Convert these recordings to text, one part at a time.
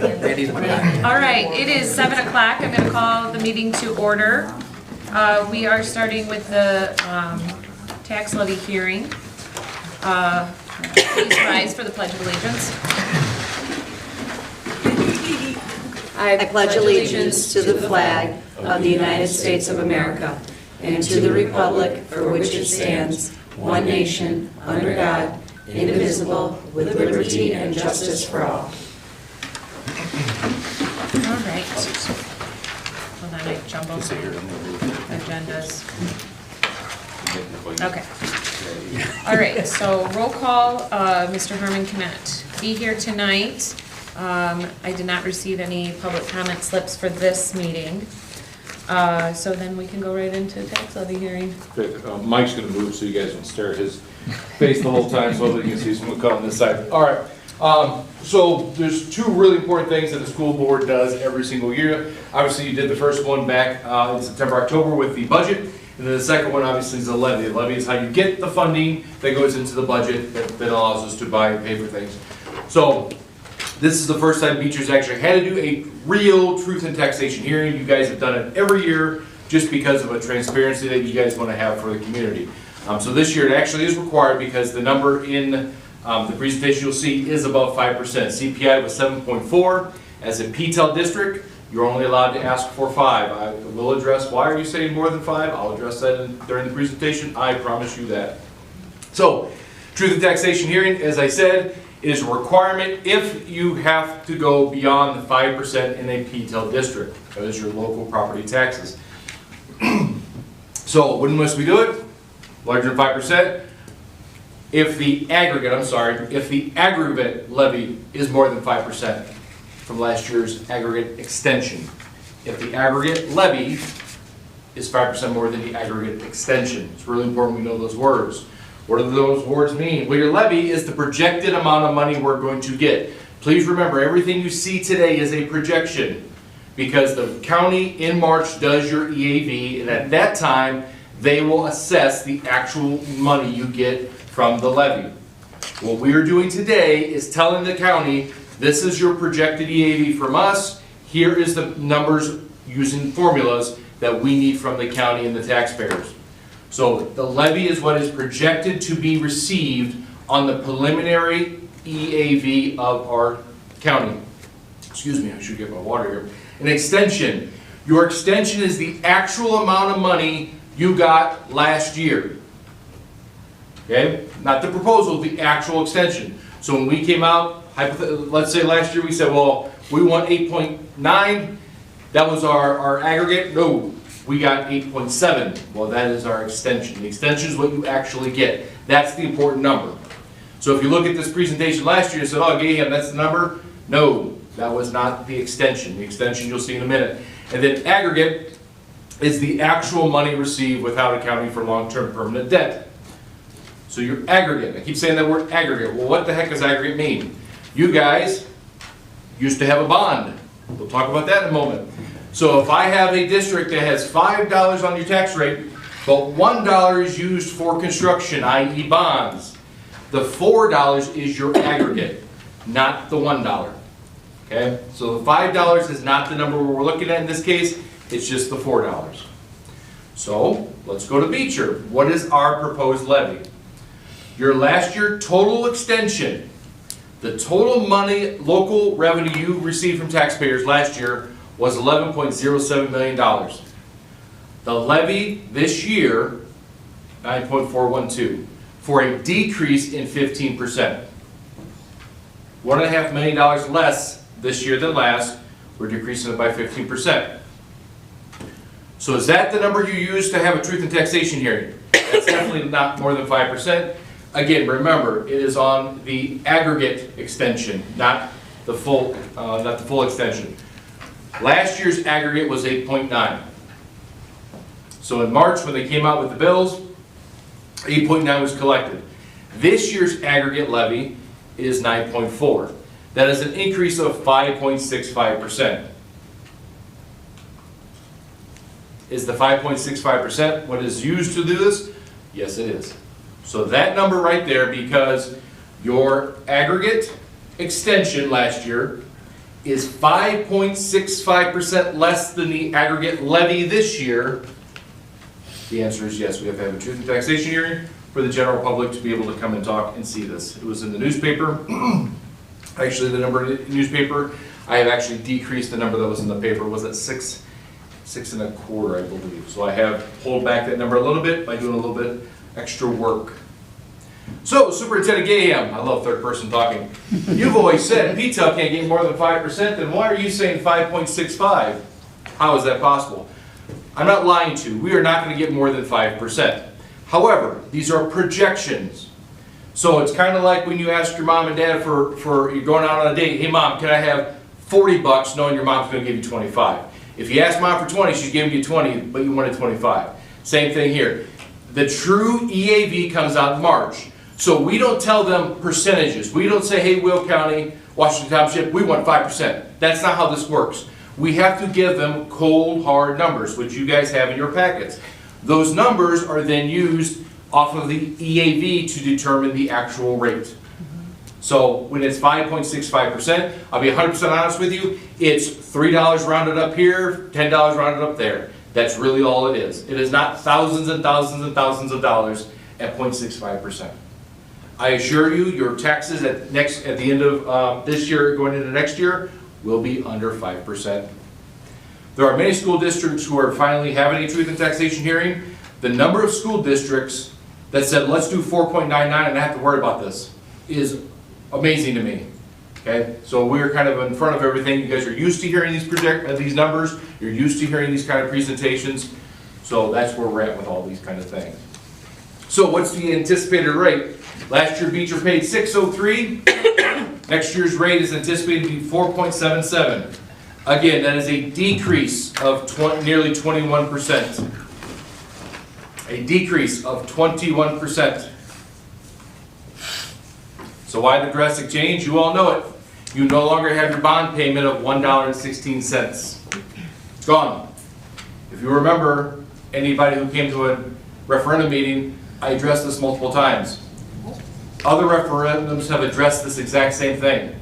All right, it is 7 o'clock. I'm going to call the meeting to order. We are starting with the tax levy hearing. Please rise for the Pledge of Allegiance. I pledge allegiance to the flag of the United States of America and to the republic for which it stands, one nation, under God, indivisible, with liberty and justice for all. All right. Hold on, I jumbled agendas. Okay. All right, so roll call, Mr. Herman cannot be here tonight. I did not receive any public comment slips for this meeting. So then we can go right into tax levy hearing. Great. Mike's gonna move so you guys don't stare at his face the whole time so that you can see someone cut on this side. All right. So there's two really important things that the school board does every single year. Obviously, you did the first one back in September, October with the budget. And then the second one obviously is the levy. The levy is how you get the funding that goes into the budget that allows us to buy and pay for things. So this is the first time Beecher's actually had to do a real truth and taxation hearing. You guys have done it every year just because of a transparency that you guys want to have for the community. So this year it actually is required because the number in the presentation you'll see is above 5%. CPI was 7.4. As a PTEL district, you're only allowed to ask for 5. I will address why are you saying more than 5. I'll address that during the presentation. I promise you that. So, truth and taxation hearing, as I said, is a requirement if you have to go beyond the 5% in a PTEL district. That is your local property taxes. So, when must we do it? Larger than 5%. If the aggregate levy is more than 5% from last year's aggregate extension. If the aggregate levy is 5% more than the aggregate extension. It's really important we know those words. What do those words mean? Well, your levy is the projected amount of money we're going to get. Please remember, everything you see today is a projection because the county in March does your EAV, and at that time, they will assess the actual money you get from the levy. What we are doing today is telling the county, this is your projected EAV from us, here is the numbers using formulas that we need from the county and the taxpayers. So the levy is what is projected to be received on the preliminary EAV of our county. Excuse me, I should get my water here. An extension. Your extension is the actual amount of money you got last year. Okay? Not the proposal, the actual extension. So when we came out, let's say last year we said, well, we want 8.9. That was our aggregate. No, we got 8.7. Well, that is our extension. The extension is what you actually get. That's the important number. So if you look at this presentation last year and said, oh, Gahan, that's the number. No, that was not the extension. The extension you'll see in a minute. And then aggregate is the actual money received without accounting for long-term permanent debt. So your aggregate, I keep saying that word aggregate. Well, what the heck does aggregate mean? You guys used to have a bond. We'll talk about that in a moment. So if I have a district that has $5 on your tax rate, but $1 is used for construction, i.e. bonds, the $4 is your aggregate, not the $1. Okay? So the $5 is not the number we're looking at in this case, it's just the $4. So let's go to Beecher. What is our proposed levy? Your last year total extension, the total money, local revenue you received from taxpayers last year was $11.07 million. The levy this year, 9.412, for a decrease in 15%. $1.5 million less this year than last, we're decreasing it by 15%. So is that the number you use to have a truth and taxation hearing? That's definitely not more than 5%. Again, remember, it is on the aggregate extension, not the full extension. Last year's aggregate was 8.9. So in March, when they came out with the bills, 8.9 was collected. This year's aggregate levy is 9.4. That is an increase of 5.65%. Is the 5.65% what is used to do this? Yes, it is. So that number right there, because your aggregate extension last year is 5.65% less than the aggregate levy this year? The answer is yes. We have to have a truth and taxation hearing for the general public to be able to come and talk and see this. It was in the newspaper. Actually, the number in the newspaper, I have actually decreased the number that was in the paper. Was at 6.25, I believe. So I have pulled back that number a little bit by doing a little bit extra work. So, Superintendent Gaham, I love third person talking. You've always said PTEL can't get more than 5%, then why are you saying 5.65? How is that possible? I'm not lying to you. We are not going to get more than 5%. However, these are projections. So it's kind of like when you ask your mom and dad for you're going out on a date, hey mom, can I have $40 knowing your mom's going to give you 25? If you ask mom for 20, she's giving you 20, but you wanted 25. Same thing here. The true EAV comes out in March. So we don't tell them percentages. We don't say, hey, Will County, Washington Township, we want 5%. That's not how this works. We have to give them cold, hard numbers, which you guys have in your packets. Those numbers are then used off of the EAV to determine the actual rate. So when it's 5.65%, I'll be 100% honest with you, it's $3 rounded up here, $10 rounded up there. That's really all it is. It is not thousands and thousands and thousands of dollars at 0.65%. I assure you, your taxes at the end of this year, going into next year, will be under 5%. There are many school districts who are finally having a truth and taxation hearing. The number of school districts that said, let's do 4.99 and not have to worry about this is amazing to me. Okay, so we're kind of in front of everything. You guys are used to hearing these numbers. You're used to hearing these kind of presentations. So that's where we're at with all these kind of things. So what's the anticipated rate? Last year Beecher paid $603. Next year's rate is anticipated to be 4.77. Again, that is a decrease of nearly 21%. A decrease of 21%. So why the drastic change? You all know it. You no longer have your bond payment of $1.16. It's gone. If you remember, anybody who came to a referendum meeting, I addressed this multiple times. Other referendums have addressed this exact same thing.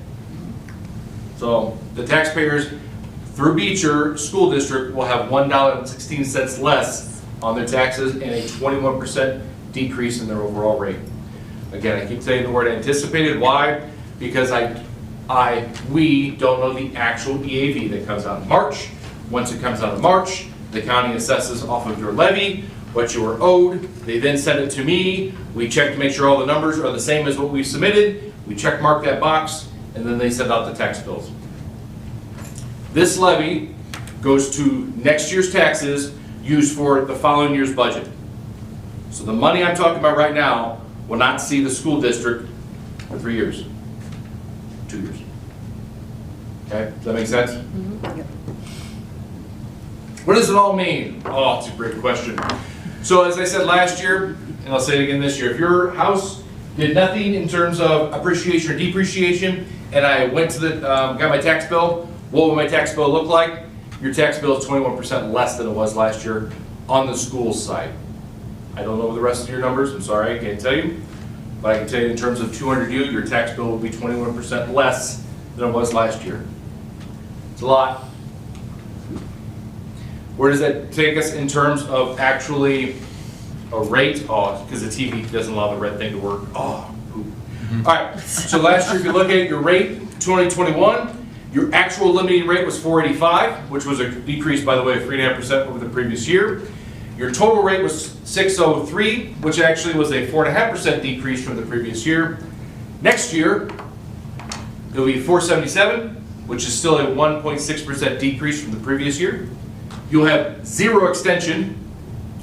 So the taxpayers through Beecher School District will have $1.16 less on their taxes and a 21% decrease in their overall rate. Again, I keep saying the word anticipated. Why? Because we don't know the actual EAV that comes out in March. Once it comes out in March, the county assesses off of your levy what you were owed. They then send it to me. We check to make sure all the numbers are the same as what we submitted. We check mark that box, and then they send out the tax bills. This levy goes to next year's taxes used for the following year's budget. So the money I'm talking about right now will not see the school district for 3 years, 2 years. Okay, does that make sense? Mm-hmm. What does it all mean? Oh, it's a great question. So as I said last year, and I'll say it again this year, if your house did nothing in terms of appreciation or depreciation, and I went to got my tax bill, what would my tax bill look like? Your tax bill is 21% less than it was last year on the school side. I don't know the rest of your numbers, I'm sorry, I can't tell you. But I can tell you in terms of 200U, your tax bill will be 21% less than it was last year. It's a lot. Where does that take us in terms of actually a rate? Oh, because the TV doesn't allow the red thing to work. Oh, poop. All right, so last year if you look at your rate, 2021, your actual limiting rate was 485, which was a decrease, by the way, of 3.5% over the previous year. Your total rate was 603, which actually was a 4.5% decrease from the previous year. Next year, it'll be 477, which is still a 1.6% decrease from the previous year. You'll have zero extension.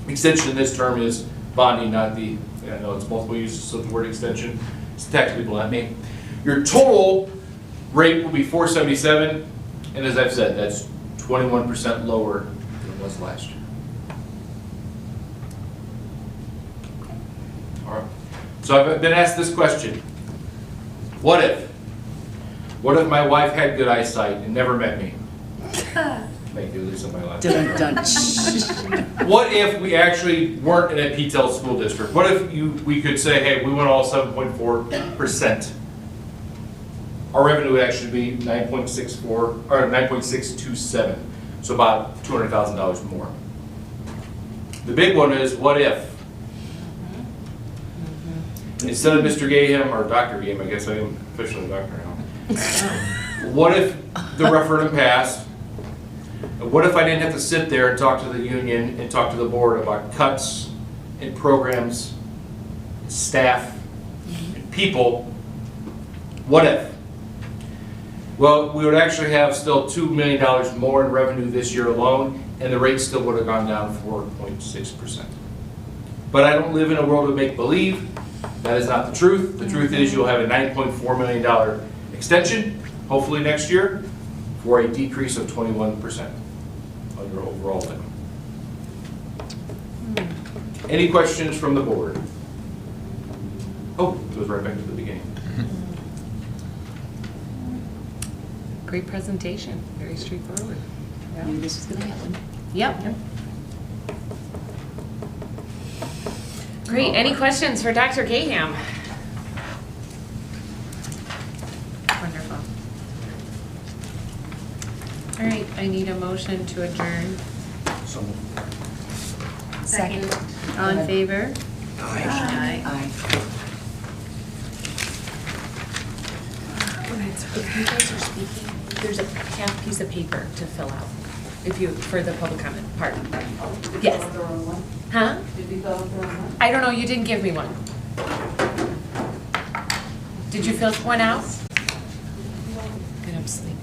Extension in this term is bonding, not the, I know it's multiple uses of the word extension. It's tax people, not me. Your total rate will be 477, and as I've said, that's 21% lower than it was last year. All right. So I've been asked this question. What if? What if my wife had good eyesight and never met me? Thank you, Lisa, my life. Dun, dun. What if we actually weren't in a PTEL school district? What if we could say, hey, we want all 7.4%? our revenue would actually be 9.64, or 9.627, so about $200,000 more. The big one is, what if? Instead of Mr. Gaham, or Dr. Gaham, I guess I am officially a doctor now. What if the referendum passed? What if I didn't have to sit there and talk to the union and talk to the board about cuts in programs, staff, and people? What if? Well, we would actually have still $2 million more in revenue this year alone, and the rate still would have gone down 4.6%. But I don't live in a world of make-believe. That is not the truth. The truth is you'll have a $9.4 million extension, hopefully next year, for a decrease of 21% on your overall limit. Any questions from the board? Oh, it goes right back to the beginning. Great presentation, very straightforward. I knew this was gonna happen. Yep. Great, any questions for Dr. Gaham? Wonderful. All right, I need a motion to adjourn. Second. All in favor? Aye. If you guys are speaking, there's a half piece of paper to fill out, if you, for the public comment part. Yes. Huh? Did we fill out the wrong one? I don't know, you didn't give me one. Did you fill one out? Good, I'm sleeping.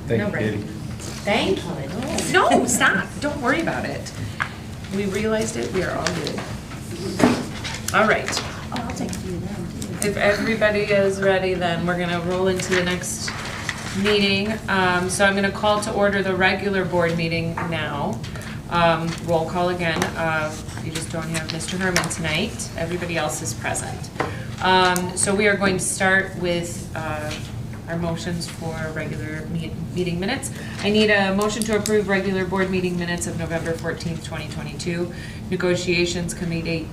Thank No, you, right. Katie. Thank you. No, stop, don't worry about it. We realized it, we are all good. All right. Oh, I'll take a few of them too. If everybody is ready, then we're gonna roll into the next meeting. So I'm gonna call to order the regular board meeting now. Roll call again. You just don't have Mr. Herman tonight. Everybody else is present. So we are going to start with our motions for regular meeting minutes. I need a motion to approve regular board meeting minutes of November 14th, 2022. Negotiations committee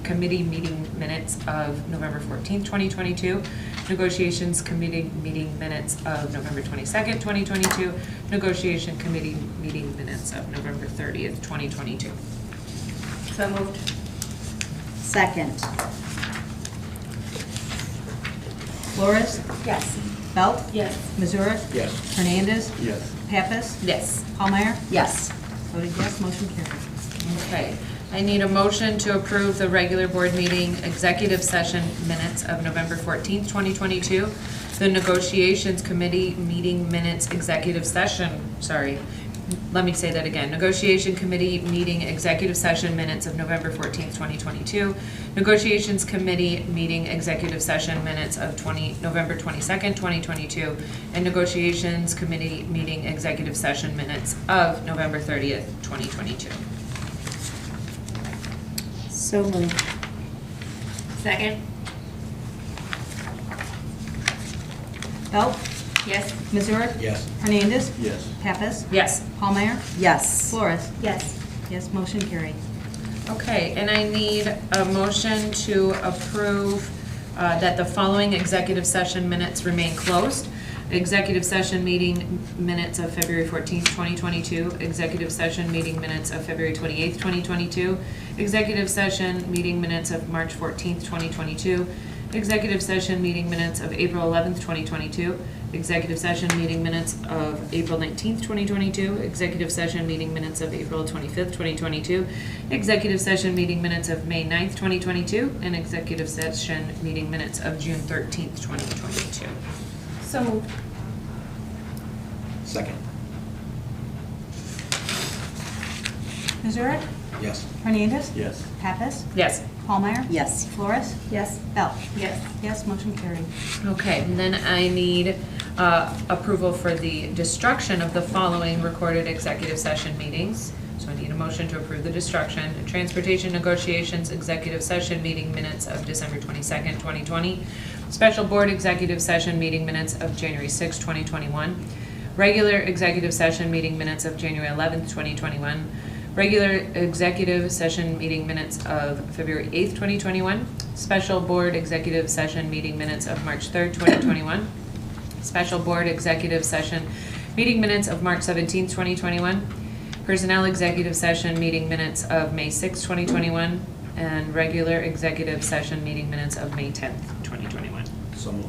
meeting minutes of November 14th, 2022. Negotiations committee meeting minutes of November 22nd, 2022. Negotiation committee meeting minutes of November 30th, 2022. So moved. Second. Flores, Yes. Belt, Yes. Missouri, Yes. Hernandez, Yes. Pappas, Yes. Paulmeyer, Yes. voted yes, motion carried. Okay, I need a motion to approve the regular board meeting executive session minutes of November 14th, 2022. The negotiations committee meeting minutes executive session, let me say that again. Negotiation committee meeting executive session minutes of November 14th, 2022. Negotiations committee meeting executive session minutes of November 22nd, 2022. And negotiations committee meeting executive session minutes of November 30th, 2022. So moved. Second? Belt, Yes. Missouri, Yes. Hernandez, Yes. Pappas, Yes. Paulmeyer, Yes. Flores, Yes. yes, motion carried. Okay, and I need a motion to approve that the following executive session minutes remain closed. Executive session meeting minutes of February 14th, 2022. Executive session meeting minutes of February 28th, 2022. Executive session meeting minutes of March 14th, 2022. Executive session meeting minutes of April 11th, 2022. Executive session meeting minutes of April 19th, 2022. Executive session meeting minutes of April 25th, 2022. Executive session meeting minutes of May 9th, 2022. And executive session meeting minutes of June 13th, 2022. So moved. Second. Missouri, Yes. Hernandez, Yes. Pappas, Yes. Paulmeyer, Yes. Flores, Yes. Belt, Yes. yes, motion carried. Okay, and then I need approval for the destruction of the following recorded executive session meetings. So I need a motion to approve the destruction. Transportation negotiations executive session meeting minutes of December 22nd, 2020. Special board executive session meeting minutes of January 6th, 2021. Regular executive session meeting minutes of January 11th, 2021. Regular executive session meeting minutes of February 8th, 2021. Special Board Executive Session Meeting Minutes of March 3rd, 2021. Special Board Executive Session Meeting Minutes of March 17th, 2021. Personnel Executive Session Meeting Minutes of May 6th, 2021. And regular Executive Session Meeting Minutes of May 10th, 2021. So moved.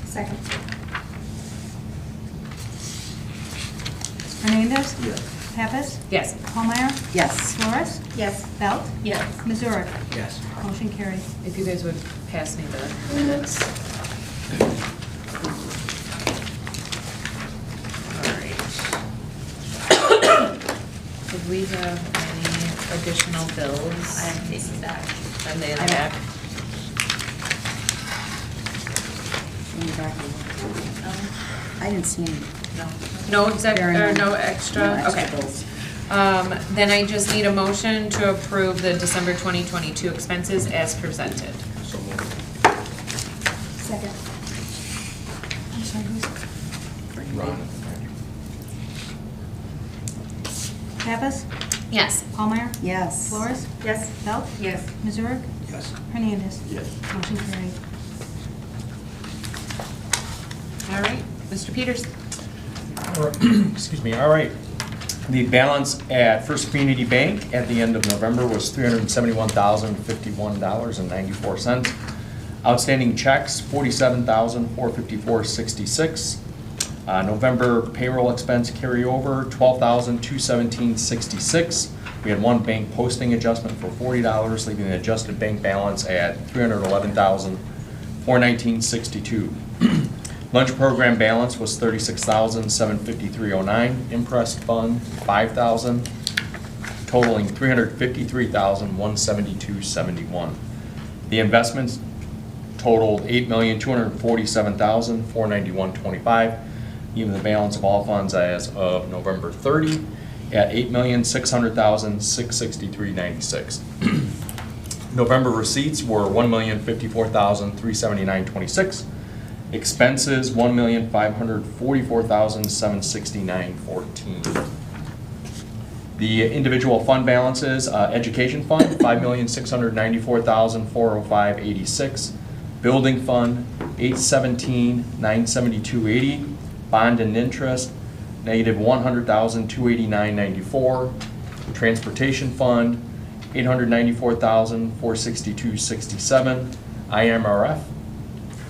Second. Hernandez. Yes. Pappas. Yes. Pallmeyer. Yes. Flores. Yes. Belt. Yes. Missouri. Yes. Motion carried. If you guys would pass me the minutes. Alright. Did we have any additional bills? I have these back. Are they in the I back? I didn't see any. No exec, There are or none. no extra? No extra Okay. bills. Then I just need a motion to approve the December 2022 expenses as presented. So moved. Second. I'm sorry, who's? Ron. Pappas. Yes. Pallmeyer. Yes. Flores. Yes. Belt. Yes. Missouri. Yes. Hernandez. Yes. Motion carried. All right, Mr. Peters. Excuse me, all right. The balance at First Community Bank at the end of November was $371,051.94. Outstanding checks, $47,454.66. November payroll expense carryover, $12,217.66. We had one bank posting adjustment for $40, leaving the adjusted bank balance at $311,419.62. Lunch program balance was $36,753.09. Impressed fund, $5,000, totaling $353,172.71. The investments totaled $8,247,491.25, even the balance of all funds as of November 30 at $8,600,663.96. November receipts were $1,054,379.26. Expenses, $1,544,769.14. The individual fund balances, education fund, $5,694,405.86. Building fund, $817,972.80. Bond and interest, negative $100,289.94. Transportation fund, $894,462.67. IMRF,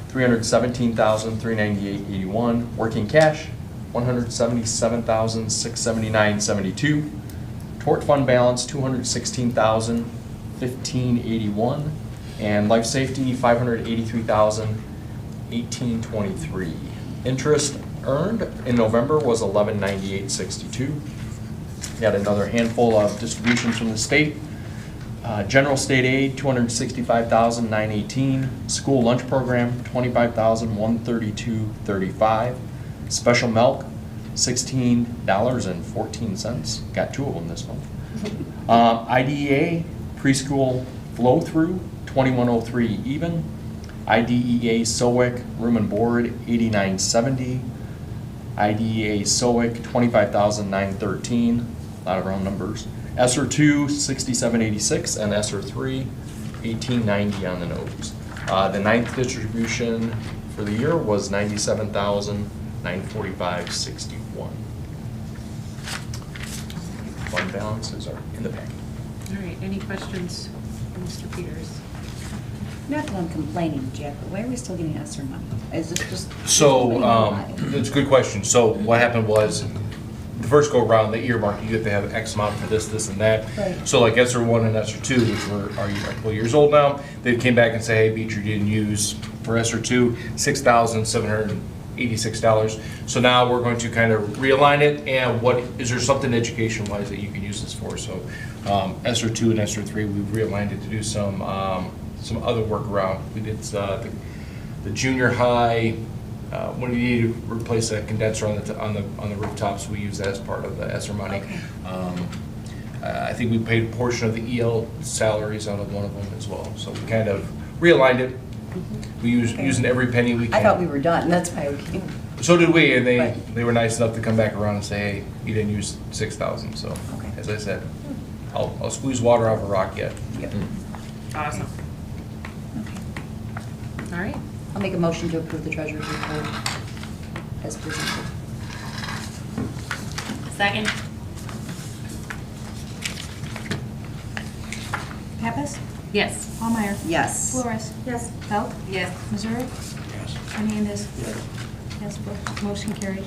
$317,398.81. Working cash, $177,679.72. Tort fund balance, $216,015.81. And life safety, $583,018.23. Interest earned in November was $1198.62. We had another handful of distributions from the state. General state aid, $265,918. School lunch program, $25,132.35. Special milk, $16.14. Got two of them this month. IDEA preschool flow through, $21.03 even. IDEA SOIC room and board, $89.70. IDEA SOIC, $25,913. A lot of round numbers. ESSER 2, $67.86, and ESSER 3, $18.90 on the nose. The ninth distribution for the year was $97,945.61. Fund balances are in the packet. All right, any questions for Mr. Peters? Not that I'm complaining, Jack, but why are we still getting ESSER money? Is this just? So, that's a good question. So what happened was, the first go around, the earmark, you get to have X amount for this, this, and that. Right. So like ESSER 1 and ESSER 2, which are a couple years old now, they came back and say, hey, Beecher didn't use, for ESSER 2, $6,786. So now we're going to kind of realign it, and is there something education-wise that you can use this for? So ESSER 2 and ESSER 3, we've realigned it to do some other work around. We did the junior high, when we need to replace a condenser on the rooftops, we use that as part of the ESSER money. Okay. I think we paid a portion of the EL salaries out of one of them as well. So we kind of realigned it. We using every penny we can. I thought we were done, that's why we came. So did we, and Right. they were nice enough to come back around and say, hey, you didn't use 6,000. So Okay. as I said, I'll squeeze water out of a rock yet. Yep. Awesome. Okay. All right. I'll make a motion to approve the treasurer's report as presented. Second. Pappas? Yes. Almayer? Yes. Flores? Yes. Belt? Yes. Missouri? Yes. Hernandez? Yes, motion carried.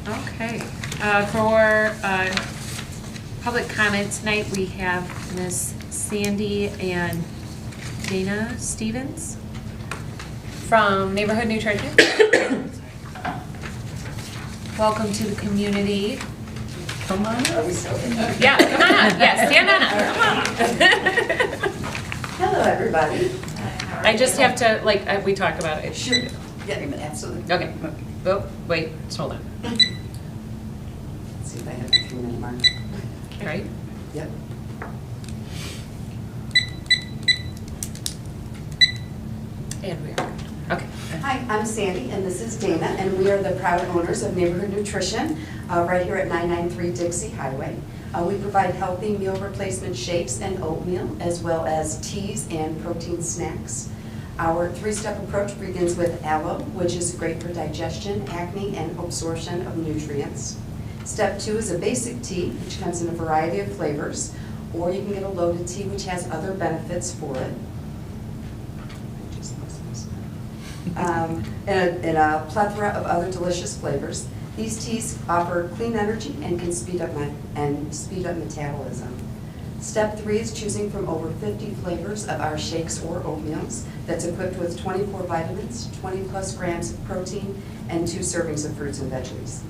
Okay. For public comment tonight, we have Miss Sandy and Dana Stevens from Neighborhood Nutrition. Welcome to the community. Come on. Are we still in? Yeah, come on up. Yes, stand on up. Come on. Hello, everybody. I just have to, like, we talk about it. Sure. Yeah, absolutely. Okay. Oh, wait, just hold on. Let's see if I have a 3-minute mark. All right. Yep. And we are. Okay. Hi, I'm Sandy, and this is Dana, and we are the proud owners of Neighborhood Nutrition, right here at 993 Dixie Highway. We provide healthy meal replacement shakes and oatmeal, as well as teas and protein snacks. Our 3-step approach begins with aloe, which is great for digestion, acne, and absorption of nutrients. Step 2 is a basic tea, which comes in a variety of flavors, or you can get a loaded tea, which has other benefits for it. And a plethora of other delicious flavors. These teas offer clean energy and can speed up metabolism. Step 3 is choosing from over 50 flavors of our shakes or oatmeals that's equipped with 24 vitamins, 20 plus grams of protein, and 2 servings of fruits and veggies.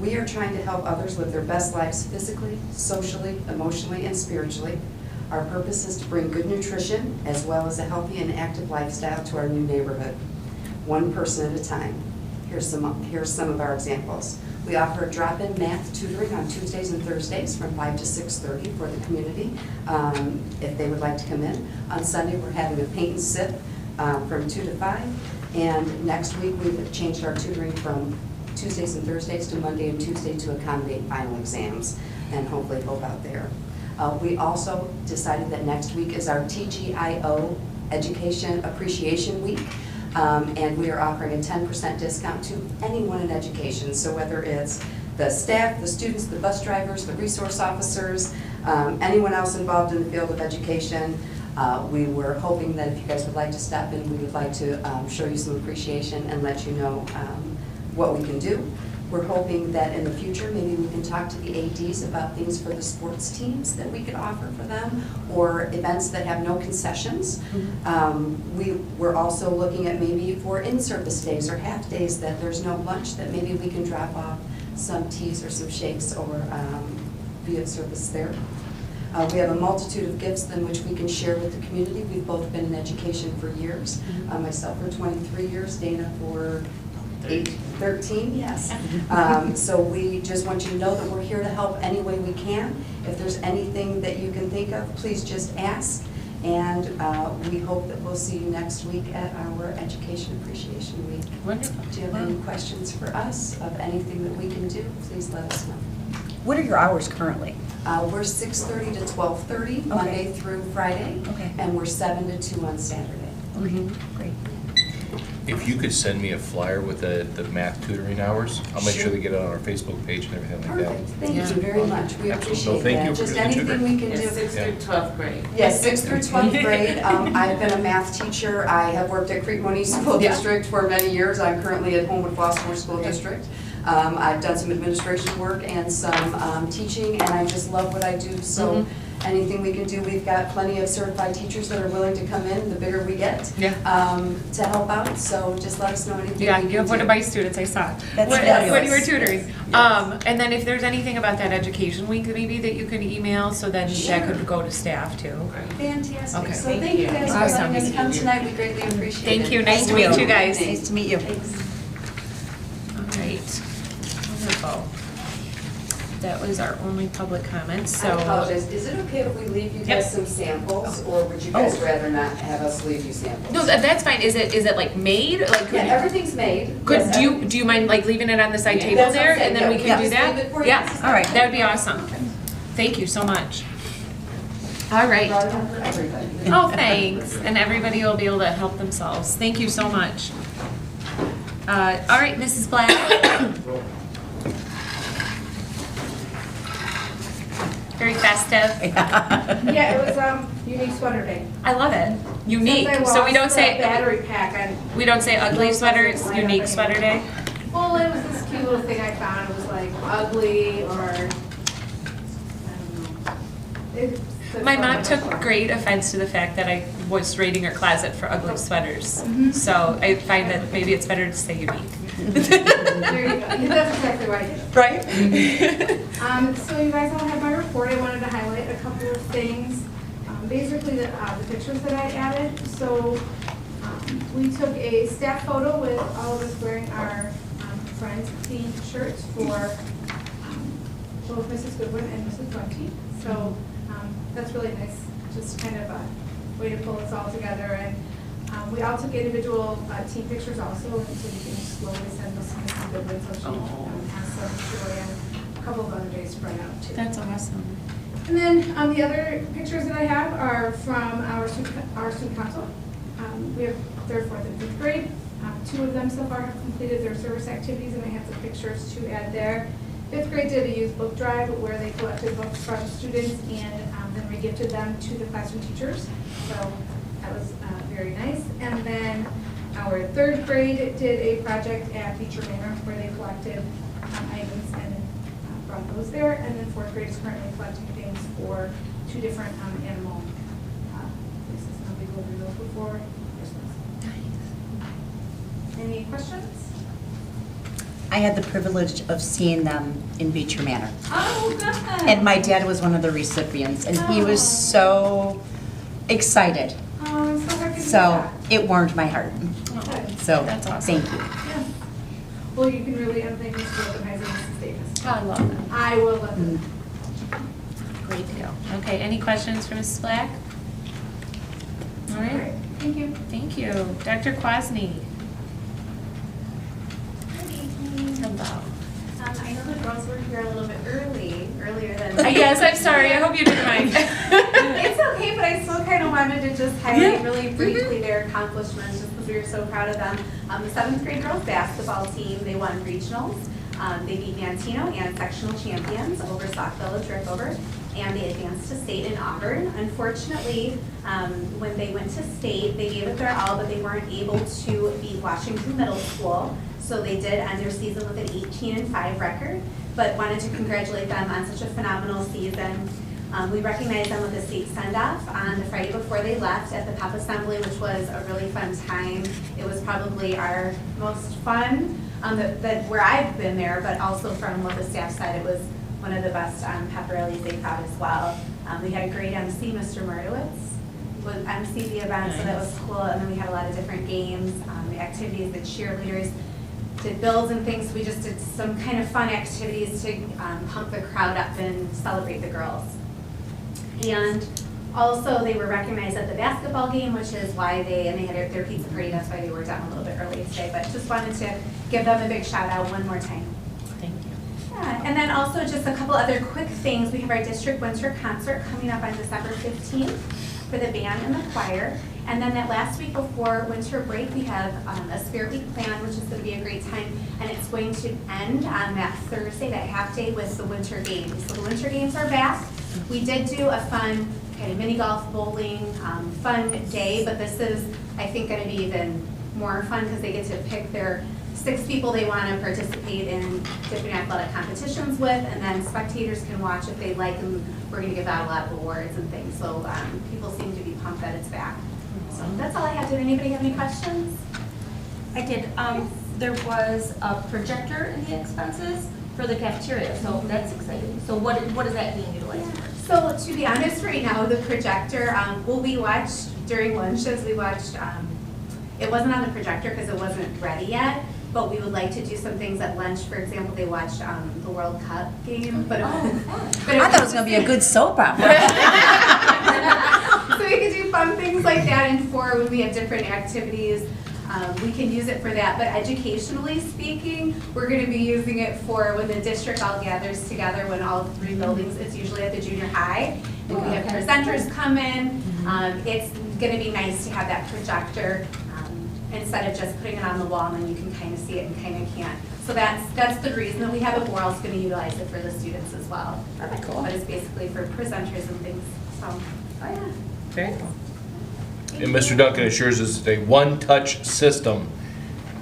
We are trying to help others live their best lives physically, socially, emotionally, and spiritually. Our purpose is to bring good nutrition as well as a healthy and active lifestyle to our new neighborhood, one person at a time. Here's some of our examples. We offer drop-in math tutoring on Tuesdays and Thursdays from 5 to 6:30 for the community, if they would like to come in. On Sunday, we're having a paint and sip from 2 to 5. And next week, we've changed our tutoring from Tuesdays and Thursdays to Monday and Tuesday to accommodate final exams and hopefully help out there. We also decided that next week is our TGIO Education Appreciation Week. And we are offering a 10% discount to anyone in education. So whether it's the staff, the students, the bus drivers, the resource officers, anyone else involved in the field of education, we were hoping that if you guys would like to stop in, we would like to show you some appreciation and let you know what we can do. We're hoping that in the future, maybe we can talk to the ADs about things for the sports teams that we could offer for them, or events that have no concessions. We're also looking at maybe for in-service days or half days that there's no lunch, that maybe we can drop off some teas or some shakes or via service there. We have a multitude of gifts in which we can share with the community. We've both been in education for years. Myself for 23 years, Dana for 13, yes. So we just want you to know that we're here to help any way we can. If there's anything that you can think of, please just ask. And we hope that we'll see you next week at our Education Appreciation Week. Wonderful. Do you have any questions for us of anything that we can do? Please let us know. What are your hours currently? We're 6:30 to 12:30, Monday through Friday. Okay. And we're 7 to 2 on Saturday. Great. If you could send me a flyer with the math tutoring hours, I'll make sure they get it on our Facebook page and everything like that. Perfect, thank Yeah. you very much, we Absolutely. appreciate No, thank that. you for Just the anything tutor. we can do. 6th through 12th grade. Yes, 6th through 12th grade. I've been a math teacher. I have worked at Creek Money School Yeah. District for many years. I'm currently at Homewood Flossmoor School District. I've done some administration work and some teaching, and I just love what I do. So anything we can do, we've got plenty of certified teachers that are willing to come in, the bigger we get, to help out. So just let us know anything Yeah, we can you have do. one of my students, I saw, That's when you were fabulous. tutoring. And then if there's anything about that education week, maybe that you could email, so then that could go to staff too. Fantastic. Okay. So thank you guys for Awesome. letting us come tonight. We greatly appreciate it. Thank you, nice to meet you guys. Nice to meet you. Thanks. All right, wonderful. That was our only public comments, I so. apologize. Is it okay if we leave you guys some samples, or would you guys rather not have us leave you samples? No, that's fine. Is it like made? Like, Yeah, everything's made. could, Yes, do you mind like leaving it on the side table That's what I'm there, saying, and then we yeah. can do Just leave it that? for you. Yeah, All right. that would be awesome. Thank you so much. All right. Brought it up for everybody. Oh, thanks. And everybody will be able to help themselves. Thank you so much. All right, Mrs. Black. Very festive. Yeah, it was unique sweater day. I love it. Unique. Since I So we don't lost say the battery pack. we don't say ugly sweater. It's unique sweater day. Well, it was this cute little thing I found. It was like ugly or I don't know. My mom took great offense to the fact that I was raiding her closet for ugly sweaters. So I find that maybe it's better to say unique. There you go. That's exactly what I did. Right? So you guys all have my report. I wanted to highlight a couple of things. Basically, the pictures that I added. So we took a staff photo with all of us wearing our Friends team shirts for both Mrs. Goodwin and Mrs. Bunty. So that's really nice, just kind of a way to pull us all together. And we all took individual team pictures also, and so you can slowly send those to Mrs. Goodwin so she has some joy and a couple of other days spread out too. That's awesome. And then the other pictures that I have are from our student council. We have 3rd, 4th, and 5th grade. 2 of them so far have completed their service activities, and I have some pictures to add there. 5th grade did a youth book drive where they collected books from students and then re-gifted them to the classroom teachers. So that was very nice. And then our 3rd grade did a project at Beecher Manor where they collected items and brought those there. And then 4th grade is currently collecting things for 2 different animal places. And I'll be going over those before Christmas. Any questions? I had the privilege of seeing them in Beecher Manor. Oh, good. And my dad was one of the recipients, and he was so excited. Oh, I'm so happy to So hear that. it warmed my heart. Good. So, That's awesome. thank you. Yes. Well, you can really thank Mr. Organizer, Mrs. Davis. Oh, I love that. I will let them. Great deal. Okay, any questions for Mrs. Black? All right. Thank you. Thank you. Dr. Kwasny. Good evening. Hello. I know the girls were here a little bit earlier than. Yes, I'm sorry. I hope you didn't mind. It's okay, but I still kind of wanted to just highlight really briefly their accomplishments, just because we were so proud of them. The 7th grade girls basketball team, they won regionals. They beat Mantino and sectional champions over Sauk Village Rickover, and they advanced to state in Auburn. Unfortunately, when they went to state, they gave it their all, but they weren't able to beat Washington Middle School. So they did end their season with an 18-5 record, but wanted to congratulate them on such a phenomenal season. We recognized them with a state send-off on the Friday before they left at the Pep Assembly, which was a really fun time. It was probably our most fun where I've been there, but also from what the staff said, it was one of the best pep rallies they've had as well. We had a great MC, Mr. Murdowitz, would MC the event, so that was cool. And then we had a lot of different games, the activities, the cheerleaders did builds and things. We just did some kind of fun activities to pump the crowd up and celebrate the girls. And also they were recognized at the basketball game, which is why they had their pizza party, that's why they were done a little bit early today. But just wanted to give them a big shout out one more time. Thank you. Yeah, and then also just a couple other quick things. We have our district winter concert coming up on December 15th for the band and the choir. And then that last week before winter break, we have a Spirit Week planned, which is going to be a great time. And it's going to end on that Thursday, that half day, with the winter games. So the winter games are back. We did do a fun kind of mini golf, bowling, fun day, but this is, I think, going to be even more fun because they get to pick their 6 people they want to participate in different athletic competitions with, and then spectators can watch if they like, and we're going to give out a lot of awards and things. So people seem to be pumped that it's back. So that's all I have. Did anybody have any questions? I did. There was a projector in the expenses for the cafeteria, so that's exciting. So what is that being utilized for? So to be honest, right now the projector, well, we watched during lunches. We watched. It wasn't on the projector because it wasn't ready yet. But we would like to do some things at lunch. For example, they watched the World Cup game. But, I thought it was going to be a good soap opera. So we could do fun things like that, and for when we have different activities, we can use it for that. But educationally speaking, we're going to be using it for when the district all gathers together, when all 3 buildings, it's usually at the junior high, If we have presenters come in, it's gonna be nice to have that projector, instead of just putting it on the wall and then you can kind of see it and kind of can't. So that's the reason that we have it. We're also gonna utilize it for the students as well. Cool. But it's basically for presenters and things, so, oh yeah. Very cool. And Mr. Duncan assures us it's a one-touch system.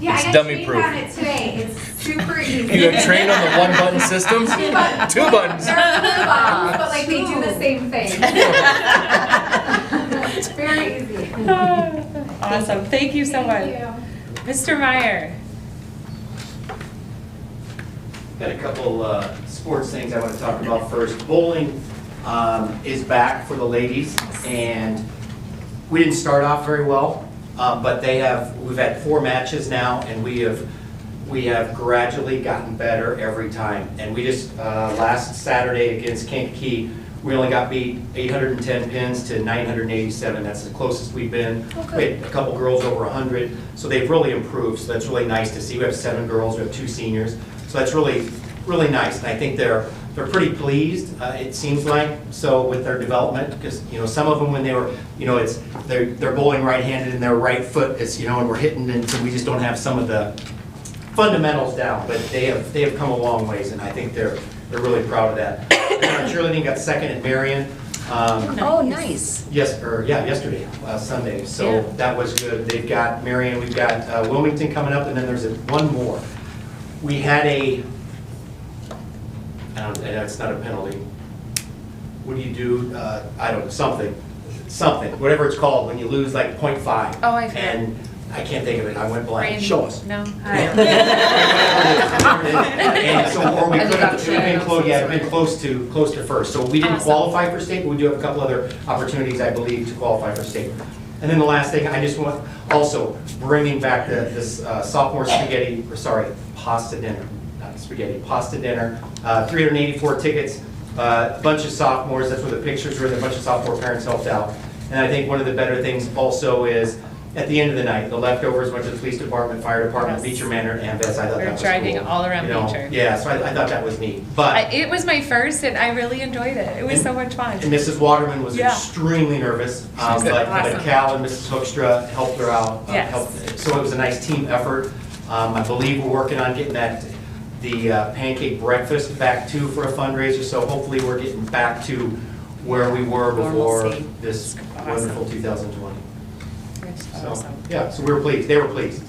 Yeah, It's I got dummy trained proof. on it today. It's super easy. You got trained on the one-button system? Two buttons. Two buttons. They're blue buttons, but like they do the same thing. It's very easy. Awesome, thank you so much. Thank you. Mr. Meyer? Got a couple sports things I want to talk about first. Bowling is back for the ladies, and we didn't start off very well, but we've had 4 matches now, and we have gradually gotten better every time. And we just, last Saturday against Kankakee, we only got beat 810 pins to 987. That's the closest we've been. We had a couple girls over 100, so they've really improved. So that's really nice to see. We have 7 girls, we have 2 seniors. So that's really, really nice. And I think they're pretty pleased, it seems like, so with their development, because, some of them when they were, they're bowling right-handed and their right foot is, and we're hitting, and so we just don't have some of the fundamentals down, but they have come a long ways, and I think they're really proud of that. Cheerleading got second at Marion. Oh, nice. Yesterday, Sunday. So that was good. They've got Marion, we've got Wilmington coming up, and then there's one more. We had I know it's not a penalty. What do you do? I don't know, something, whatever it's called, when you lose like 0.5. Oh, I forget. And I can't think of it. I went blank. Brand- Show us. No. And so, or we could have been close, been close to first. So we didn't Awesome. qualify for state, but we do have a couple other opportunities, I believe, to qualify for state. And then the last thing, I just want, also bringing back this sophomore pasta dinner. Not spaghetti, pasta dinner. 384 tickets, a bunch of sophomores. That's where the pictures were. A bunch of sophomore parents helped out. And I think one of the better things also is, at the end of the night, the leftovers went to the police department, fire department, Yes. Beecher Manor, and Vets. I thought We're that was driving cool. all around Beecher. Yeah, so I thought that was neat. But It was my first, and I really enjoyed it. It was so much fun. and Mrs. Waterman was Yeah. extremely nervous, She's but awesome. Cal and Mrs. Hookstra helped her out. Yes. So it was a nice team effort. I believe we're working on getting the pancake breakfast back too for a fundraiser. So hopefully we're getting back to where we were before Normalcy. this Awesome. wonderful 2020. So, Awesome. yeah, so we were pleased, they were pleased.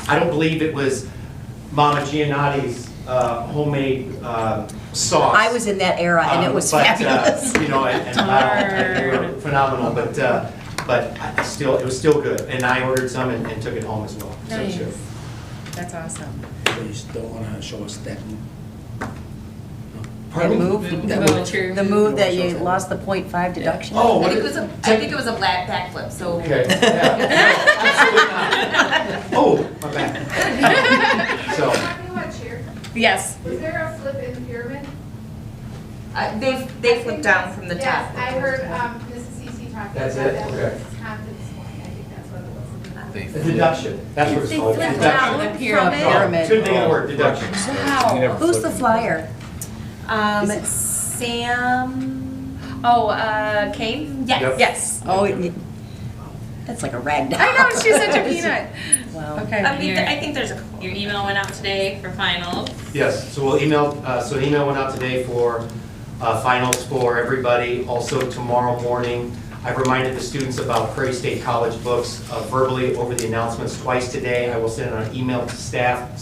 I don't believe it was Mama Giannotti's homemade sauce. I was in that era, and it was But, fabulous. and they were phenomenal, but it was still good. And I ordered some and took it home as well. So it's Nice. good. That's awesome. So you still want to show us that? Pardon me? The move that you lost the 0.5 deduction? Oh, I what think it is- was I think it was a black backflip, so. Okay, yeah. Absolutely not. Oh, my bad. So, Talking about cheer, Yes. was there a flip in the pyramid? They flipped down from the top. Yes, I heard Mrs. CC talking about That's that. it? That Okay. was confidence point. I think that's what it was. a deduction, that's what it's called, flipped deduction. down the From pyramid. pyramid. Couldn't think of the word, deduction. Wow. Who's the flyer? Sam. Oh, Kane? Yep. Yes. Oh, that's like a rag doll. I know, she's such a peanut. Wow. Okay. I mean, I think there's your email went out today for finals. Yes, so we'll email, so an email went out today for finals for everybody. Also tomorrow morning, I've reminded the students about Prairie State College books verbally over the announcements twice today. I will send an email to staff,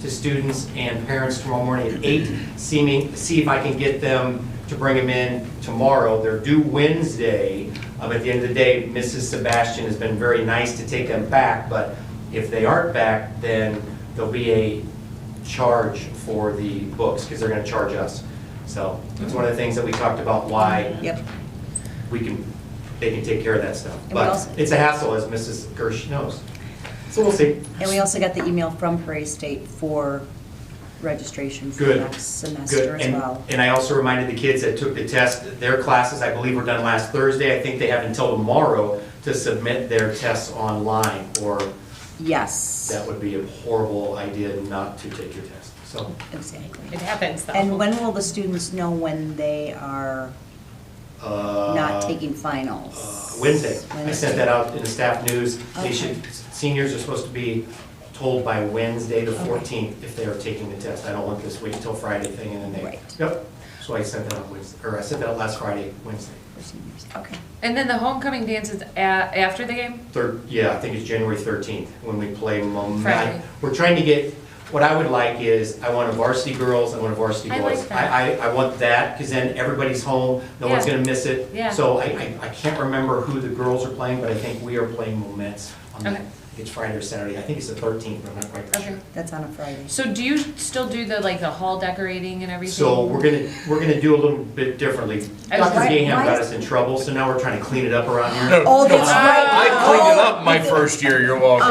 to students and parents tomorrow morning at 8, see if I can get them to bring them in tomorrow. They're due Wednesday. At the end of the day, Mrs. Sebastian has been very nice to take them back, but if they aren't back, then there'll be a charge for the books, because they're going to charge us. So it's one of the things that we talked about, why Yep. they can take care of that stuff. And we But also- it's a hassle, as Mrs. Gersh knows. So we'll see. And we also got the email from Prairie State for registration for Good. next semester as well. And I also reminded the kids that took the test, their classes, I believe, were done last Thursday. I think they have until tomorrow to submit their tests online, or Yes, that would be a horrible idea not to take your test. So exactly. It happens though. And when will the students know when they are not taking finals? Wednesday. I Wednesday. sent that out in the staff news. Okay. Seniors are supposed to be told by Wednesday the 14th if they are taking the test. I don't want this wait until Friday thing and then they. Right. Yep. So I sent that out Wednesday, or I sent that out last Friday, Wednesday. For seniors. Okay. And then the homecoming dance is after the game? Yeah, I think it's January 13th when we play Friday. We're trying to get, what I would like is, I want a varsity girls, I want a varsity I boys. like that. I want that, because then everybody's home, no one's Yeah. gonna miss it. Yeah. So I can't remember who the girls are playing, but I think we are playing Moments on that. Okay. It's Friday or Saturday, I think it's the 13th, but I'm not quite Okay. sure. That's on a Friday. So do you still do the hall decorating and everything? So we're gonna do a little bit differently. I was Dr. right. Gahan Why got is- us in trouble, so now we're trying to clean it up around here. No, Oh, no, that's right. I cleaned it up my first year, you're welcome.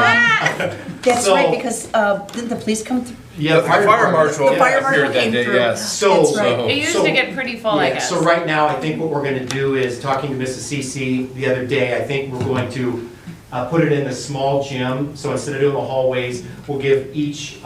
That's So- right, because didn't the police come through? Yeah, The fire marshal The fire marshal appeared that came day, through. yes. So. That's right. It used So- to get pretty full, I Yeah, guess. So right now, I think what we're gonna do is, talking to Mrs. CC the other day, I think we're going to put it in the small gym. So instead of doing the hallways, we'll give each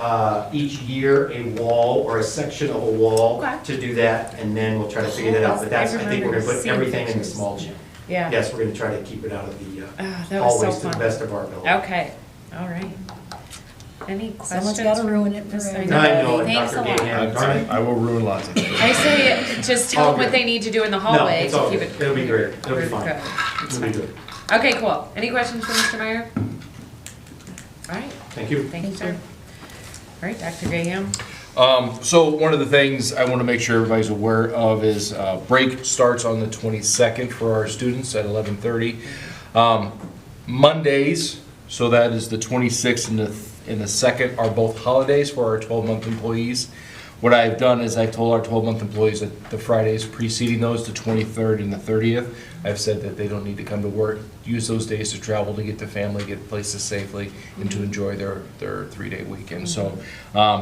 year a wall or a section of a wall Okay. to do that, and then we'll try to figure that out. But that's, I think we're gonna put seeing everything in the pictures. small gym. Yeah. Yes, we're gonna try to keep it out of the That was so hallways to the fun. best of our ability. Okay, all right. Any questions? Someone's gotta ruin it for Yes, I everybody. I know, Thanks Dr. a lot. Gahan, darn it. I will ruin lots of things. I say, just tell All them what good. they need to do in the No, hallway it's to all keep good. it. It'll be great. It'll be We're fine. good. It's It'll be fine. good. Okay, cool. Any questions for Mr. Meyer? All right, Thank you. thank you, sir. All right, Dr. Graham. So one of the things I want to make sure everybody's aware of is break starts on the 22nd for our students at 11:30. Mondays, so that is the 26th and the 2nd, are both holidays for our 12-month employees. What I've done is I've told our 12-month employees that the Fridays preceding those, the 23rd and the 30th, I've said that they don't need to come to work, use those days to travel, to get to family, get places safely, and to enjoy their 3-day weekend. So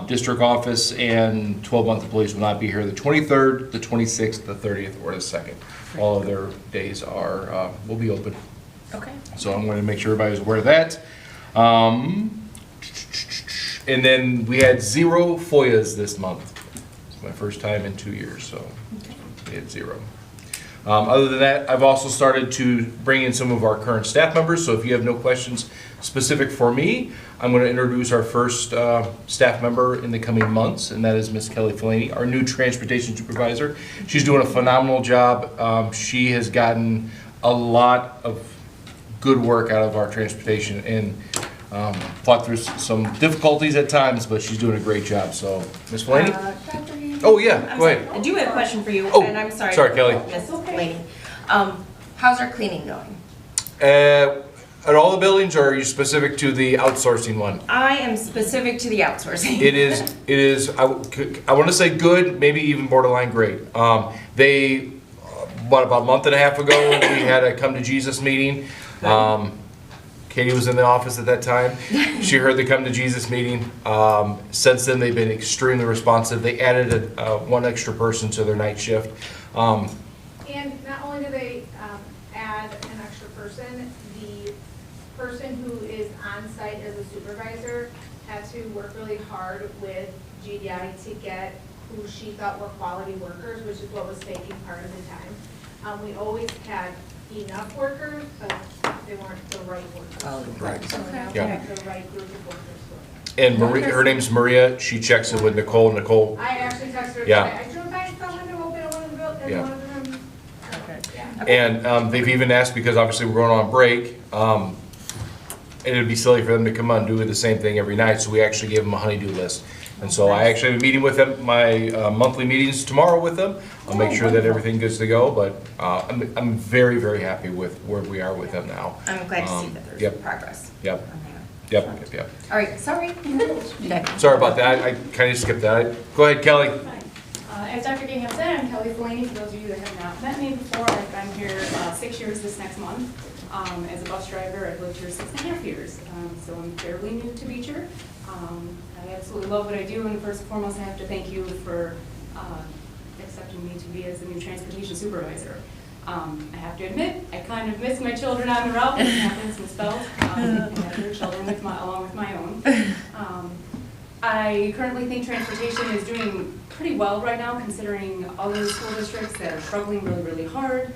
district office and 12-month employees will not be here the 23rd, the 26th, the 30th, or the 2nd. All of their days are, will be open. Okay. So I'm going to make sure everybody's aware of that. And then we had 0 FOIAs this month. It's my first time in 2 years, so we had 0. Other than that, I've also started to bring in some of our current staff members, so if you have no questions specific for me, I'm going to introduce our first staff member in the coming months, and that is Miss Kelly Fellaini, our new transportation supervisor. She's doing a phenomenal job. She has gotten a lot of good work out of our transportation and fought through some difficulties at times, but she's doing a great job, so, Ms. Fellaini? Oh, yeah, go ahead. I do have a question for you, Oh, and I'm sorry. sorry, Kelly. Ms. Laney. How's our cleaning going? At all the buildings, or are you specific to the outsourcing one? I am specific to the outsourcing. It is, I want to say good, maybe even borderline great. They, about a month and a half ago, we had a Come to Jesus meeting. Katie was in the office at that time. She heard the Come to Jesus meeting. Since then, they've been extremely responsive. They added one extra person to their night shift. And not only do they add an extra person, the person who is on site as a supervisor had to work really hard with GDI to get who she thought were quality workers, which is what was taking part of the time. We always had enough workers, but they weren't the right workers. Right. So now we Yeah. have the right group of workers for it. And Maria, her name's Maria. She checks it with Nicole. Nicole, I actually texted her Yeah. today. I drove by someone to open one of the buildings, Yeah. one of the rooms. Yeah. and they've even asked, because obviously we're going on break, and it'd be silly for them to come on and do the same thing every night, so we actually gave them a honey-do list. And so I actually have a meeting with them, my monthly meetings tomorrow with them. I'll make sure that everything goes to go, but I'm very, very happy with where we are with them now. I'm glad to see that there's Yep. progress. Yep, on there. yep. All right, sorry. Sorry about that, I kind of skipped that. Go ahead, Kelly. As Dr. Gahan said, I'm Kelly Fellaini. For those of you that have not met me before, I've been here 6 years this next month. As a bus driver, I've lived here 6.5 years, so I'm fairly new to Beecher. I absolutely love what I do, and first and foremost, I have to thank you for accepting me to be as the new transportation supervisor. I have to admit, I kind of miss my children on the route. It happens, misspelled. I have their children along with my own. I currently think transportation is doing pretty well right now, considering other school districts that are struggling really, really hard.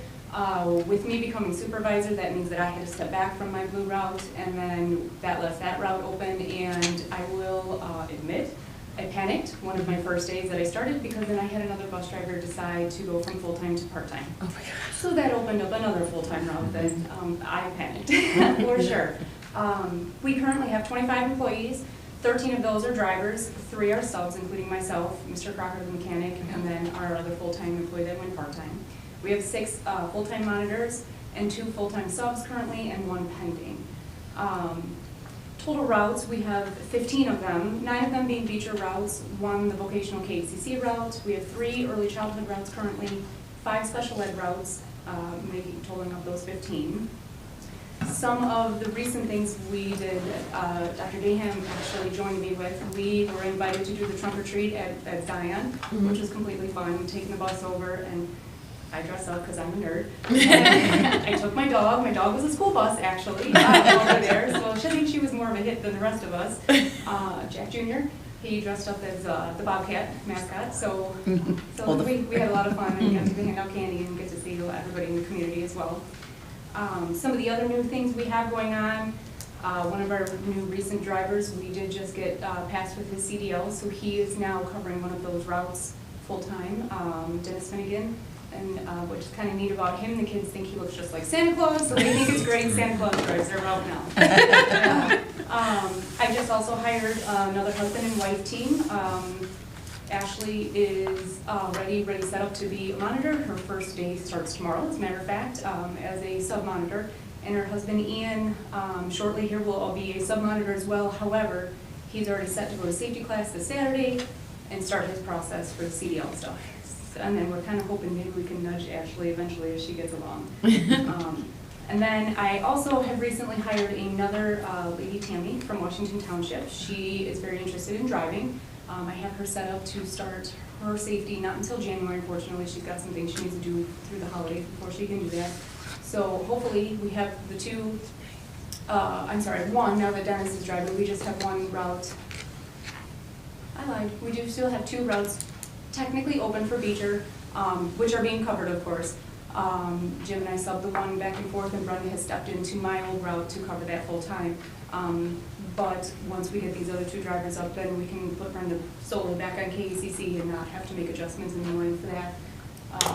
With me becoming supervisor, that means that I had to step back from my blue route, and then that left that route open, and I will admit, I panicked one of my first days that I started, because then I had another bus driver decide to go from full-time to part-time. Oh my God. So that opened up another full-time route that I panicked, for sure. We currently have 25 employees. 13 of those are drivers, 3 are subs, including myself, Mr. Crocker, the mechanic, and then our other full-time employee that went part-time. We have 6 full-time monitors and 2 full-time subs currently and 1 pending. Total routes, we have 15 of them, 9 of them being feature routes, 1 the vocational KCC route. We have 3 early childhood routes currently, 5 special ed routes, making totaling of those 15. Some of the recent things we did, Dr. Dayham actually joined me with. We were invited to do the trunk or treat at Zion, which was completely fun, taking the bus over, and I dress up because I'm a nerd. And I took my dog. My dog was a school bus, actually, over there, so she thinks she was more of a hit than the rest of us. Jack Jr., he dressed up as the Bobcat mascot, so we had a lot of fun, and got to hand out candy and get to see everybody in the community as well. Some of the other new things we have going on, one of our new recent drivers, we did just get passed with his CDL, so he is now covering one of those routes full-time, Dennis Finnegan. And what's kind of neat about him, the kids think he looks just like Santa Claus, so they think it's great. Santa Claus drives their route now. I just also hired another husband and wife team. Ashley is ready set up to be a monitor. Her first day starts tomorrow, as a matter of fact, as a sub-monitor. And her husband Ian, shortly here, will be a sub-monitor as well. However, he's already set to go to safety class this Saturday and start his process for the CDL stuff. And then we're kind of hoping maybe we can nudge Ashley eventually as she gets along. And then I also have recently hired another lady, Tammy, from Washington Township. She is very interested in driving. I have her set up to start her safety, not until January, unfortunately. She's got some things she needs to do through the holidays before she can do that. So hopefully we have the 2, one, now that Dennis is driving, we just have 1 route. I lied, we do still have 2 routes technically open for Beecher, which are being covered, of course. Jim and I subbed the 1 back and forth, and Brenda has stepped into my old route to cover that full time. But once we get these other 2 drivers up, then we can put Brenda solely back on KECC and not have to make adjustments in the morning for that.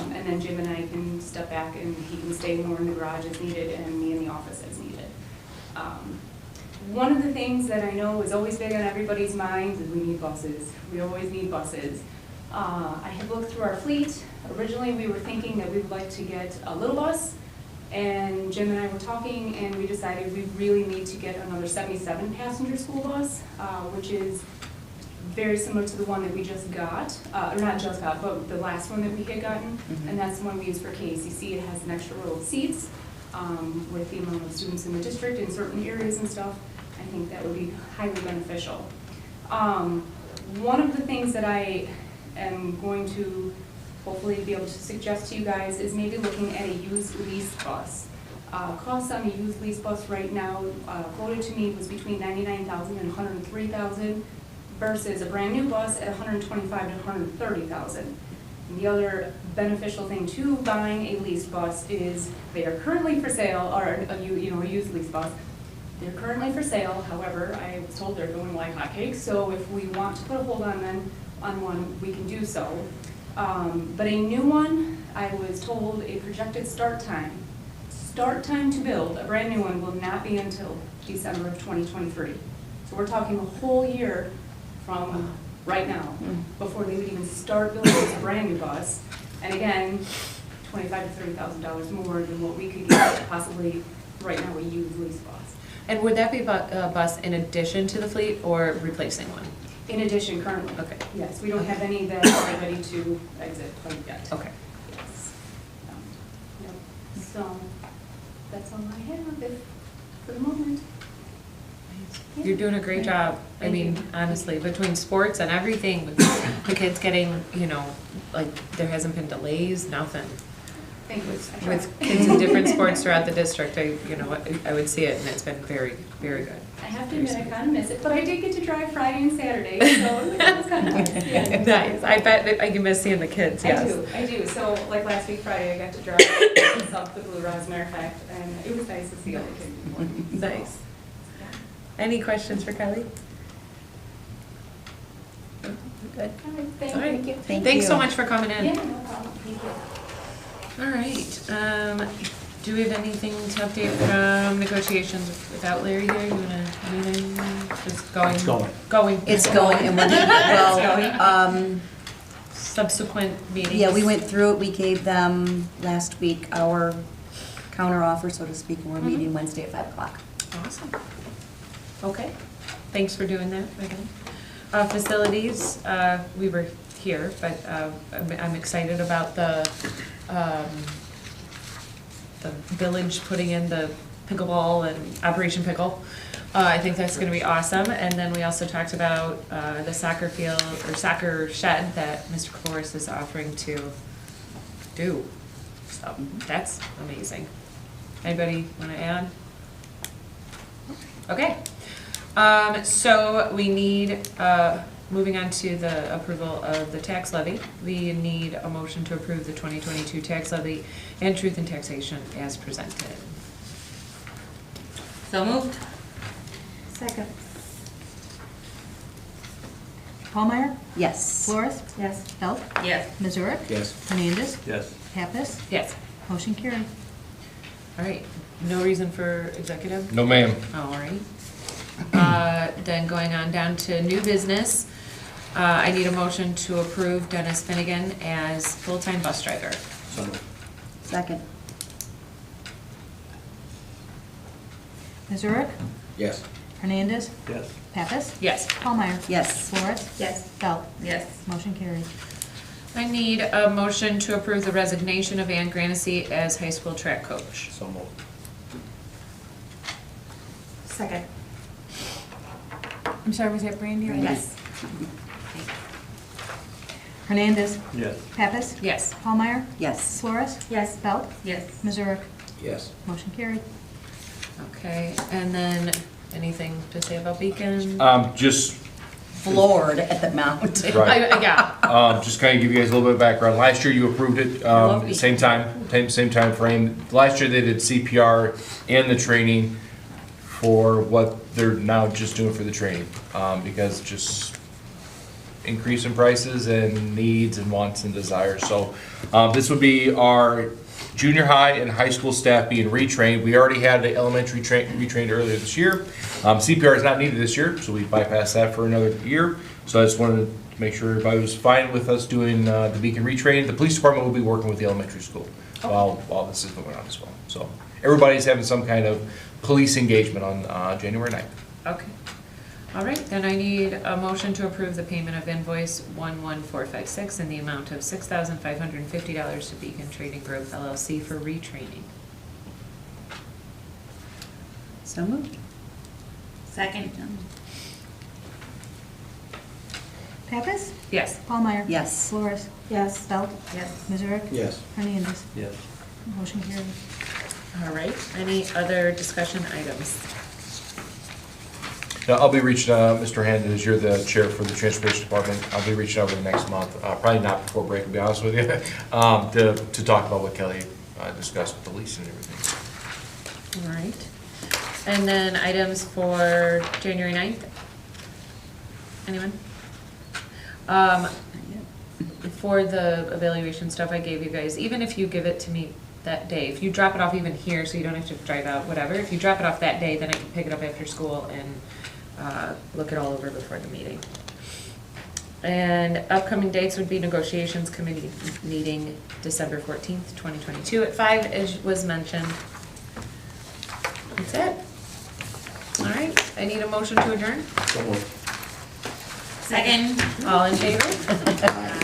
And then Jim and I can step back, and he can stay more in the garage as needed, and me in the office as needed. One of the things that I know is always big on everybody's minds is we need buses. We always need buses. I had looked through our fleet. Originally, we were thinking that we would like to get a little bus, and Jim and I were talking, and we decided we really need to get another 77-passenger school bus, which is very similar to the one that we just got, or not just got, but the last one that we had gotten, and that's the one we use for KACC. It has an extra row of seats with the amount of students in the district in certain areas and stuff. I think that would be highly beneficial. One of the things that I am going to hopefully be able to suggest to you guys is maybe looking at a used lease bus. Costs on a used lease bus right now, quoted to me, was between $99,000 and $103,000 versus a brand new bus at $125,000 to $130,000. The other beneficial thing to buying a leased bus is they are currently for sale, or a used lease bus. They're currently for sale. However, I was told they're going like hotcakes, so if we want to put a hold on them, on one, we can do so. But a new one, I was told a projected start time to build a brand new one will not be until December of 2023. So we're talking a whole year from right now before they would even start building this brand new bus. And again, $25,000 to $30,000 more than what we could get possibly right now a used lease bus. And would that be a bus in addition to the fleet or replacing one? In addition, currently. Okay. Yes, we don't have any that are ready to exit quite yet. Okay. Yes. Yep. So that's all I have of it for the moment. You're doing a great job. I mean, honestly, between sports and everything, with the kids getting, like there hasn't been delays, nothing. Thank you. I try. with kids in different sports throughout the district, I would see it, and it's been very, very good. I have to admit, I kind of miss it, but I did get to drive Friday and Saturday, so it was kind of nice. Yeah. Nice, I bet I can miss seeing the kids, yes. I do. So like last week Friday, I got to drive south the Blue Rock, as a matter of fact, and it was nice to see all the kids before. Nice. Any questions for Kelly? Good. All right, All right. thank you. Thanks so much for coming in. Yeah, no problem. Thank you. All right, do we have anything to update from negotiations without Larry here? You wanna, anything, just going? It's going. Going. It's going, and we're, well, Subsequent meetings? yeah, we went through it, we gave them last week our counter offer, so to speak, and we're meeting Wednesday at 5 o'clock. Awesome. Okay, thanks for doing that again. Facilities, we were here, but I'm excited about the village putting in the pickleball and Operation Pickle. I think that's gonna be awesome. And then we also talked about the soccer field, or soccer shed that Mr. Cloris is offering to do. So that's amazing. Anybody wanna add? Okay. So we need, moving on to the approval of the tax levy, we need a motion to approve the 2022 tax levy and truth in taxation as presented. So moved. Second. Paulmeyer? Yes. Flores? Yes. Belt? Yes. Missouri? Yes. Hernandez? Yes. Pappas? Yes. Motion carried. All right, no reason for executive? No, ma'am. All right. Then going on down to new business, I need a motion to approve Dennis Finnegan as full-time bus driver. So moved. Second. Missouri? Yes. Hernandez? Yes. Pappas? Yes. Paulmeyer? Yes. Flores? Yes. Belt? Yes. Motion carried. I need a motion to approve the resignation of Ann Granisey as high school track coach. So moved. Second. I'm sorry, was that Brandy? Yes. Hernandez? Yes. Pappas? Yes. Paulmeyer? Yes. Flores? Yes. Belt? Yes. Missouri? Yes. Motion carried. Okay, and then anything to say about Beacon? Just, Floored at the amount. right. Yeah, Just kind of give you guys a little bit of background. Last year you approved it, love Beacon. same time frame. Last year they did CPR and the training for what they're now just doing for the training, because just increase in prices and needs and wants and desires. So this would be our junior high and high school staff being retrained. We already had the elementary retrained earlier this year. CPR is not needed this year, so we bypassed that for another year. So I just wanted to make sure everybody was fine with us doing the Beacon retrain. The police department will be working with the elementary school while this is going on as well. So everybody's having some kind of police engagement on January 9th. okay. All right, then I need a motion to approve the payment of invoice 11456 in the amount of $6,550 to Beacon Trading Group LLC for retraining. So moved. Second. Pappas? Yes. Paulmeyer? Yes. Flores? Yes. Belt? Yes. Missouri? Yes. Hernandez? Yes. Motion carried. All right, any other discussion items? Now, I'll be reaching, Mr. Hernandez, you're the chair for the transportation department. I'll be reaching out over the next month, probably not before break, to be honest with you, to talk about what Kelly discussed with the lease and everything. All right. And then items for January 9th? Anyone? For the evaluation stuff I gave you guys, even if you give it to me that day, if you drop it off even here, so you don't have to drive out, whatever, if you drop it off that day, then I can pick it up after school and look it all over before the meeting. And upcoming dates would be negotiations committee meeting December 14th, 2022 at 5, as was mentioned. That's it. All right, I need a motion to adjourn. So moved. Second. All in favor?